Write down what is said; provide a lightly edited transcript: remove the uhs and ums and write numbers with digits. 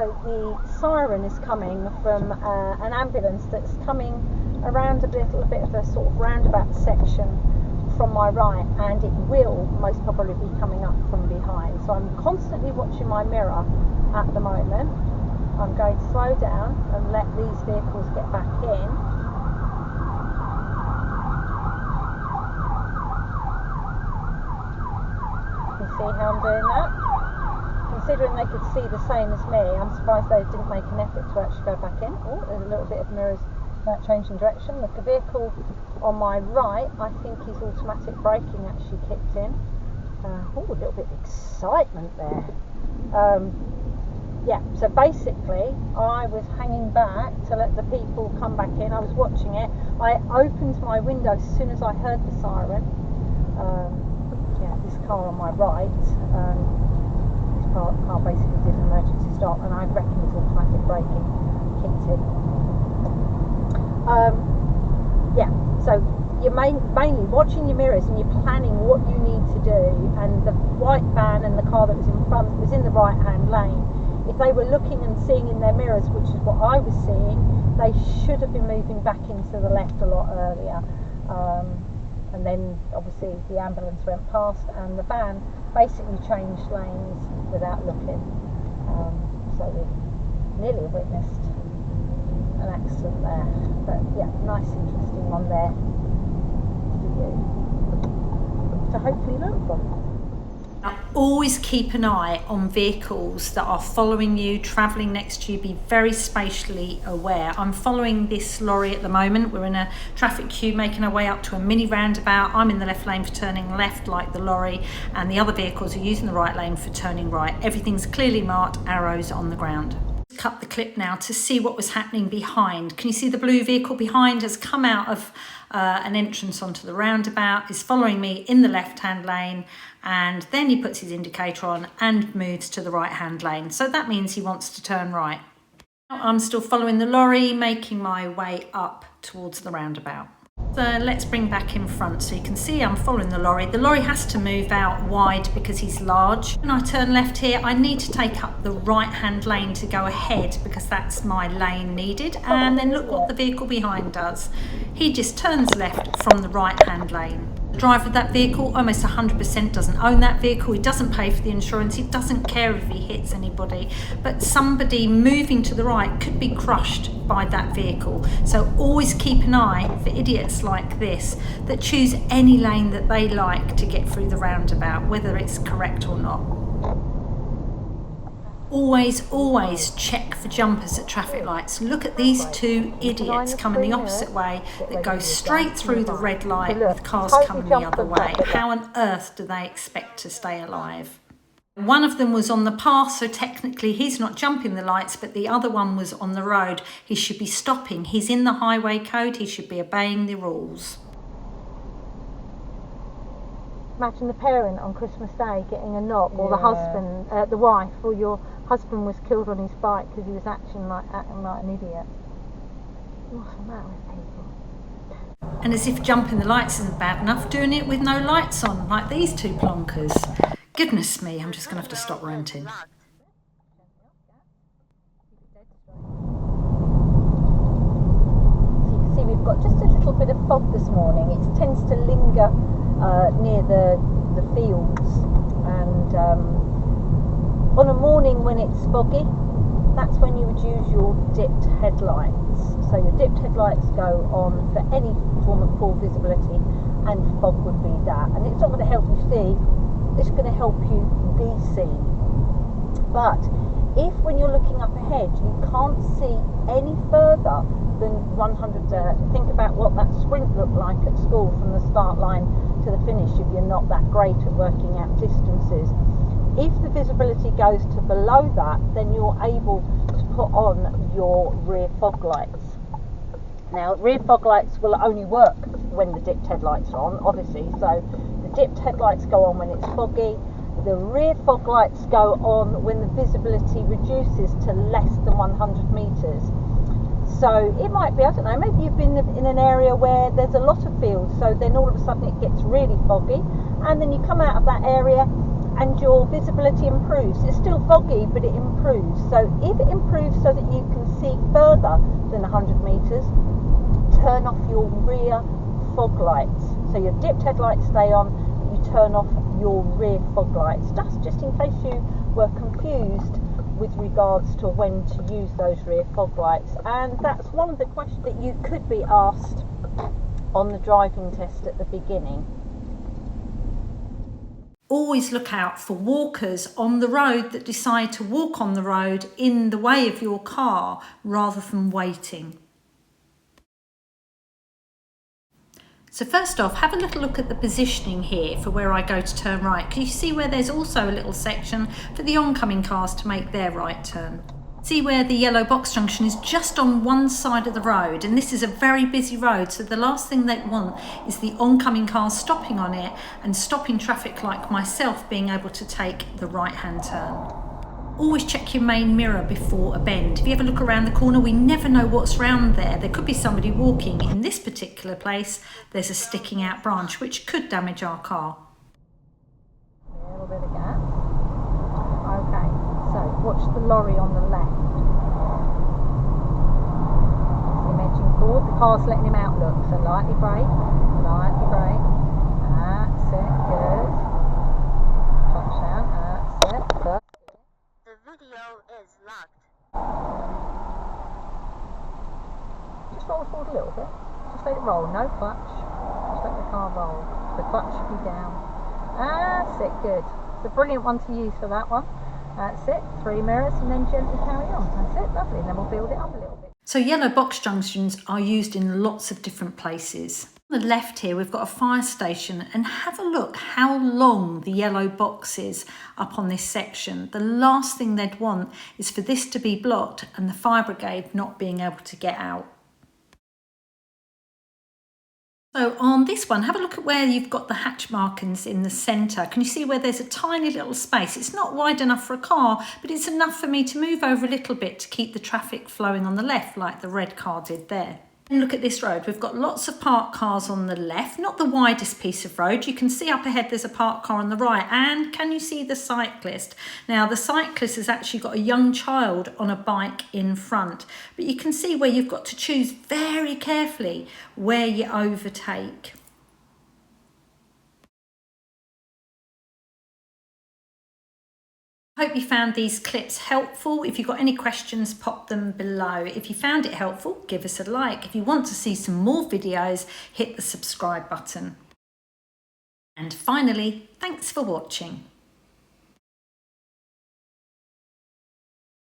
so the siren is coming from an ambulance that's coming around a little bit of a sort of roundabout section from my right, and it will most probably be coming up from behind. So I'm constantly watching my mirror at the moment. I'm going to slow down and let these vehicles get back in. You can see how I'm doing that. Considering they could see the same as me, I'm surprised they didn't make an effort to actually go back in. Oh, there's a little bit of mirrors changing direction. Look, a vehicle on my right, I think his automatic braking actually kicked in. Oh, a little bit of excitement there. Yeah, so basically I was hanging back to let the people come back in. I was watching it. I opened my window as soon as I heard the siren. Yeah, this car on my right, this car basically did an emergency stop, and I reckon his automatic braking kicked in. Yeah, so you're mainly watching your mirrors and you're planning what you need to do, and the white van and the car that was in front was in the right hand lane. If they were looking and seeing in their mirrors, which is what I was seeing, they should have been moving back into the left a lot earlier. And then obviously the ambulance went past and the van basically changed lanes without looking. So we nearly witnessed an accident there. But yeah, nice interesting one there for you to hopefully learn from. Now, always keep an eye on vehicles that are following you, travelling next to you. Be very spatially aware. I'm following this lorry at the moment. We're in a traffic queue making our way up to a mini roundabout. I'm in the left lane for turning left like the lorry, and the other vehicles are using the right lane for turning right. Everything's clearly marked, arrows on the ground. Cut the clip now to see what was happening behind. Can you see the blue vehicle behind has come out of an entrance onto the roundabout, is following me in the left hand lane, and then he puts his indicator on and moves to the right hand lane. So that means he wants to turn right. I'm still following the lorry, making my way up towards the roundabout. So let's bring back in front so you can see I'm following the lorry. The lorry has to move out wide because he's large. When I turn left here, I need to take up the right hand lane to go ahead because that's my lane needed. And then look what the vehicle behind does. He just turns left from the right hand lane. The driver of that vehicle, almost 100%, doesn't own that vehicle. He doesn't pay for the insurance. He doesn't care if he hits anybody. But somebody moving to the right could be crushed by that vehicle. So always keep an eye for idiots like this that choose any lane that they like to get through the roundabout, whether it's correct or not. Always check for jumpers at traffic lights. Look at these two idiots coming the opposite way that go straight through the red light with cars coming the other way. How on earth do they expect to stay alive? One of them was on the path, so technically he's not jumping the lights, but the other one was on the road. He should be stopping. He's in the highway code. He should be obeying the rules. Imagine the parent on Christmas Day getting a knock, or the husband, the wife, or your husband was killed on his bike because he was acting like an idiot. What's the matter with people? And as if jumping the lights isn't bad enough, doing it with no lights on, like these two plonkers. Goodness me, I'm just going to have to stop ranting. So you can see we've got just a little bit of fog this morning. It tends to linger near the fields, and on a morning when it's foggy, that's when you would use your dipped headlights. So your dipped headlights go on for any form of poor visibility, and fog would be that. And it's not going to help you see, it's going to help you be seen. But if when you're looking up ahead you can't see any further than 100, think about what that sprint looked like at school from the start line to the finish if you're not that great at working out distances. If the visibility goes to below that, then you're able to put on your rear fog lights. Now, rear fog lights will only work when the dipped headlights are on, obviously, so the dipped headlights go on when it's foggy. The rear fog lights go on when the visibility reduces to less than 100 metres. So it might be, I don't know, maybe you've been in an area where there's a lot of fields, so then all of a sudden it gets really foggy, and then you come out of that area and your visibility improves. It's still foggy, but it improves. So if it improves so that you can see further than 100 metres, turn off your rear fog lights. So your dipped headlights stay on, but you turn off your rear fog lights. That's just in case you were confused with regards to when to use those rear fog lights. And that's one of the questions that you could be asked on the driving test at the beginning. Always look out for walkers on the road that decide to walk on the road in the way of your car rather than waiting. So first off, have a little look at the positioning here for where I go to turn right. Can you see where there's also a little section for the oncoming cars to make their right turn? See where the yellow box junction is just on one side of the road, and this is a very busy road, so the last thing they want is the oncoming cars stopping on it and stopping traffic like myself being able to take the right hand turn. Always check your main mirror before a bend. If you ever look around the corner, we never know what's round there. There could be somebody walking. In this particular place, there's a sticking out branch which could damage our car. A little bit of gas. Okay, so watch the lorry on the left. He's edging forward. The car's letting him out, look. So lightly brake, lightly brake. That's it, good. Touch down, that's it, good. Video is locked. Just roll forward a little bit. Just let it roll. No clutch. Just let the car roll. The clutch should be down. That's it. Good. It's a brilliant one to use for that one. That's it. 3 mirrors and then gently carry on. That's it. Lovely. And then we'll build it up a little bit. So yellow box junctions are used in lots of different places. On the left here we've got a fire station, and have a look how long the yellow box is up on this section. The last thing they'd want is for this to be blocked and the fire brigade not being able to get out. So on this one, have a look at where you've got the hatch markings in the centre. Can you see where there's a tiny little space? It's not wide enough for a car, but it's enough for me to move over a little bit to keep the traffic flowing on the left like the red car did there. And look at this road. We've got lots of parked cars on the left, not the widest piece of road. You can see up ahead there's a parked car on the right. And can you see the cyclist? Now the cyclist has actually got a young child on a bike in front. But you can see where you've got to choose very carefully where you overtake. Hope you found these clips helpful. If you've got any questions, pop them below. If you found it helpful, give us a like. If you want to see some more videos, hit the subscribe button. And finally, thanks for watching.